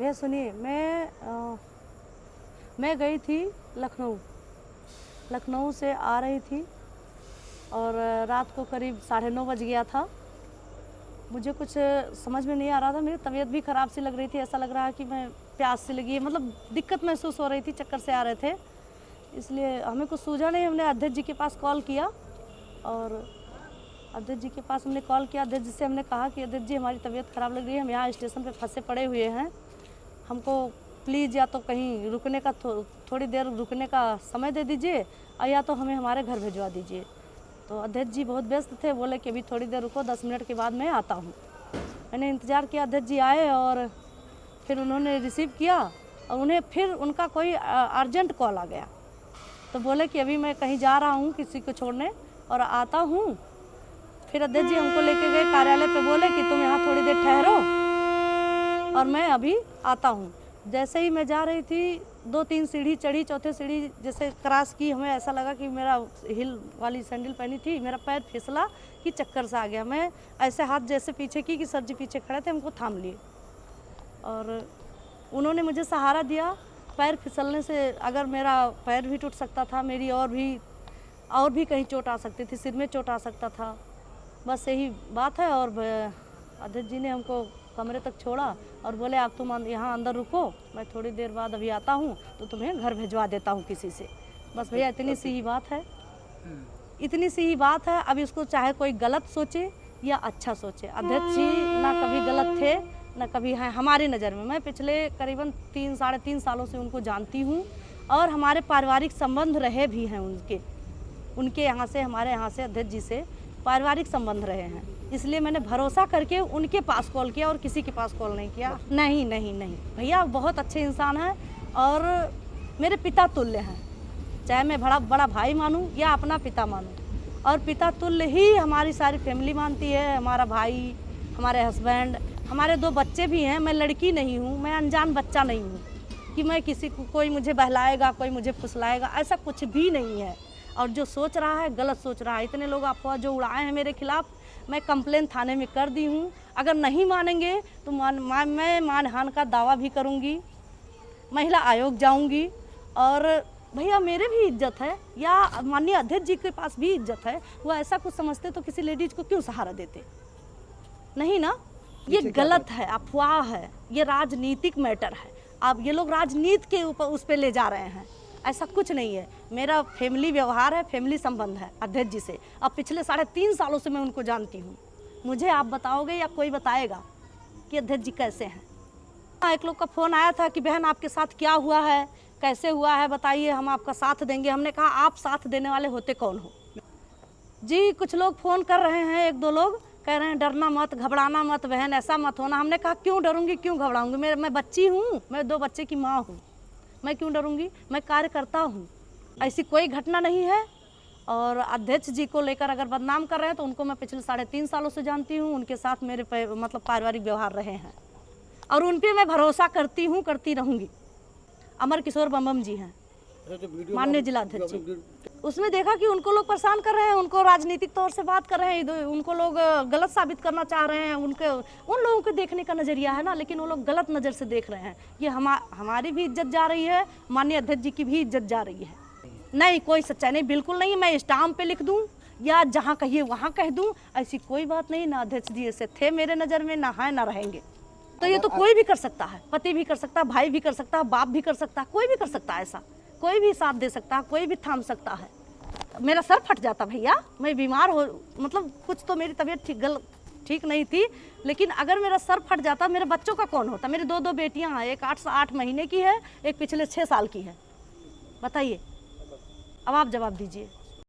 भैया सुनिए, मैं गई थी लखनऊ से आ रही थी और रात को करीब 9:30 बज गया था। मुझे कुछ समझ में नहीं आ रहा था, मेरी तबीयत भी ख़राब सी लग रही थी, ऐसा लग रहा है कि मैं प्यास सी लगी है, मतलब दिक्कत महसूस हो रही थी, चक्कर से आ रहे थे, इसलिए हमें कुछ सूझा नहीं। हमने अध्यक्ष जी के पास कॉल किया और अध्यक्ष जी के पास हमने कॉल किया। अध्यक्ष जी से हमने कहा कि अध्यक्ष जी हमारी तबीयत ख़राब लग रही है, हम यहाँ स्टेशन पे फंसे पड़े हुए हैं, हमको प्लीज़ या तो कहीं रुकने का थोड़ी देर रुकने का समय दे दीजिए और या तो हमें हमारे घर भिजवा दीजिए। तो अध्यक्ष जी बहुत व्यस्त थे, बोले कि अभी थोड़ी देर रुको, 10 मिनट के बाद मैं आता हूँ। मैंने इंतज़ार किया, अध्यक्ष जी आए और फिर उन्होंने रिसीव किया और उन्हें फिर उनका कोई अर्जेंट कॉल आ गया, तो बोले कि अभी मैं कहीं जा रहा हूँ किसी को छोड़ने और आता हूँ। फिर अध्यक्ष जी हमको लेके गए कार्यालय पे, बोले कि तुम यहाँ थोड़ी देर ठहरो और मैं अभी आता हूँ। जैसे ही मैं जा रही थी, 2-3 सीढ़ी चढ़ी, चौथे सीढ़ी जैसे क्रॉस की, हमें ऐसा लगा कि मेरा हिल वाली सैंडल पहनी थी, मेरा पैर फिसला कि चक्कर सा आ गया। मैं ऐसे हाथ जैसे पीछे की कि सर जी पीछे खड़े थे, हमको थाम लिए और उन्होंने मुझे सहारा दिया। पैर फिसलने से अगर मेरा पैर भी टूट सकता था, मेरी और भी कहीं चोट आ सकती थी, सिर में चोट आ सकता था, बस यही बात है। और अध्यक्ष जी ने हमको कमरे तक छोड़ा और बोले आप तुम यहाँ अंदर रुको, मैं थोड़ी देर बाद अभी आता हूँ तो तुम्हें घर भिजवा देता हूँ किसी से। बस भैया इतनी सी ही बात है, इतनी सी ही बात है। अब इसको चाहे कोई गलत सोचे या अच्छा सोचे, अध्यक्ष जी ना कभी गलत थे ना कभी हैं हमारी नज़र में। मैं पिछले करीबन 3-3.5 सालों से उनको जानती हूँ और हमारे पारिवारिक संबंध रहे भी हैं उनके यहाँ से, हमारे यहाँ से अध्यक्ष जी से पारिवारिक संबंध रहे हैं, इसलिए मैंने भरोसा करके उनके पास कॉल किया और किसी के पास कॉल नहीं किया। नहीं नहीं नहीं भैया बहुत अच्छे इंसान हैं और मेरे पिता तुल्य हैं, चाहे मैं बड़ा भाई मानूं या अपना पिता मानूं, और पिता तुल्य ही हमारी सारी फैमिली मानती है। हमारा भाई, हमारे हस्बैंड, हमारे 2 बच्चे भी हैं। मैं लड़की नहीं हूँ, मैं अनजान बच्चा नहीं हूँ कि मैं किसी को, कोई मुझे बहलाएगा, कोई मुझे फुसलाएगा, ऐसा कुछ भी नहीं है। और जो सोच रहा है गलत सोच रहा है। इतने लोग अफवाह जो उड़ाए हैं मेरे खिलाफ, मैं कंप्लेन थाने में कर दी हूँ। अगर नहीं मानेंगे तो मैं मानहानि का दावा भी करूँगी, महिला आयोग जाऊँगी। और भैया मेरे भी इज्जत है या माननीय अध्यक्ष जी के पास भी इज्जत है, वो ऐसा कुछ समझते तो किसी लेडीज को क्यों सहारा देते? नहीं ना, ये गलत है, अफवाह है, ये राजनीतिक मैटर है। अब ये लोग राजनीति के ऊपर उस पर ले जा रहे हैं, ऐसा कुछ नहीं है। मेरा फैमिली व्यवहार है, फैमिली संबंध है अध्यक्ष जी से। अब पिछले 3.5 सालों से मैं उनको जानती हूँ। मुझे आप बताओगे या कोई बताएगा कि अध्यक्ष जी कैसे हैं? एक लोग का फ़ोन आया था कि बहन आपके साथ क्या हुआ है, कैसे हुआ है बताइए, हम आपका साथ देंगे। हमने कहा आप साथ देने वाले होते कौन हो जी? कुछ लोग फ़ोन कर रहे हैं, 1-2 लोग कह रहे हैं डरना मत, घबराना मत बहन, ऐसा मत होना। हमने कहा क्यों डरूंगी, क्यों घबराऊंगी? मैं बच्ची हूँ, मैं 2 बच्चे की माँ हूँ, मैं क्यों डरूंगी? मैं कार्य करता हूँ, ऐसी कोई घटना नहीं है। और अध्यक्ष जी को लेकर अगर बदनाम कर रहे हैं तो उनको मैं पिछले 3.5 सालों से जानती हूँ, उनके साथ मेरे मतलब पारिवारिक व्यवहार रहे हैं और उन पर मैं भरोसा करती हूँ, करती रहूँगी। अमर किशोर बम जी हैं माननीय जिलाध्यक्ष जी, उसमें देखा कि उनको लोग परेशान कर रहे हैं, उनको राजनीतिक तौर से बात कर रहे हैं, उनको लोग गलत साबित करना चाह रहे हैं। उन लोगों के देखने का नज़रिया है ना, लेकिन वो लोग गलत नज़र से देख रहे हैं। ये हमारी भी इज्जत जा रही है, माननीय अध्यक्ष जी की भी इज्जत जा रही है। नहीं, कोई सच्चाई नहीं, बिल्कुल नहीं। मैं स्टाम्प पे लिख दूँ या जहाँ कहिए वहाँ कह दूँ, ऐसी कोई बात नहीं। ना अध्यक्ष जी ऐसे थे मेरे नज़र में, ना है ना रहेंगे। तो ये तो कोई भी कर सकता है, पति भी कर सकता है, भाई भी कर सकता है, बाप भी कर सकता है, कोई भी कर सकता है, ऐसा कोई भी साथ दे सकता है, कोई भी थाम सकता है। मेरा सर फट जाता भैया, मैं बीमार हो, मतलब कुछ तो मेरी तबीयत ठीक नहीं थी, लेकिन अगर मेरा सर फट जाता मेरे बच्चों का कौन होता? मेरी 2 बेटियां हैं, एक 8 महीने की है, एक पिछले 6 साल की है। बताइए, अब आप जवाब दीजिए।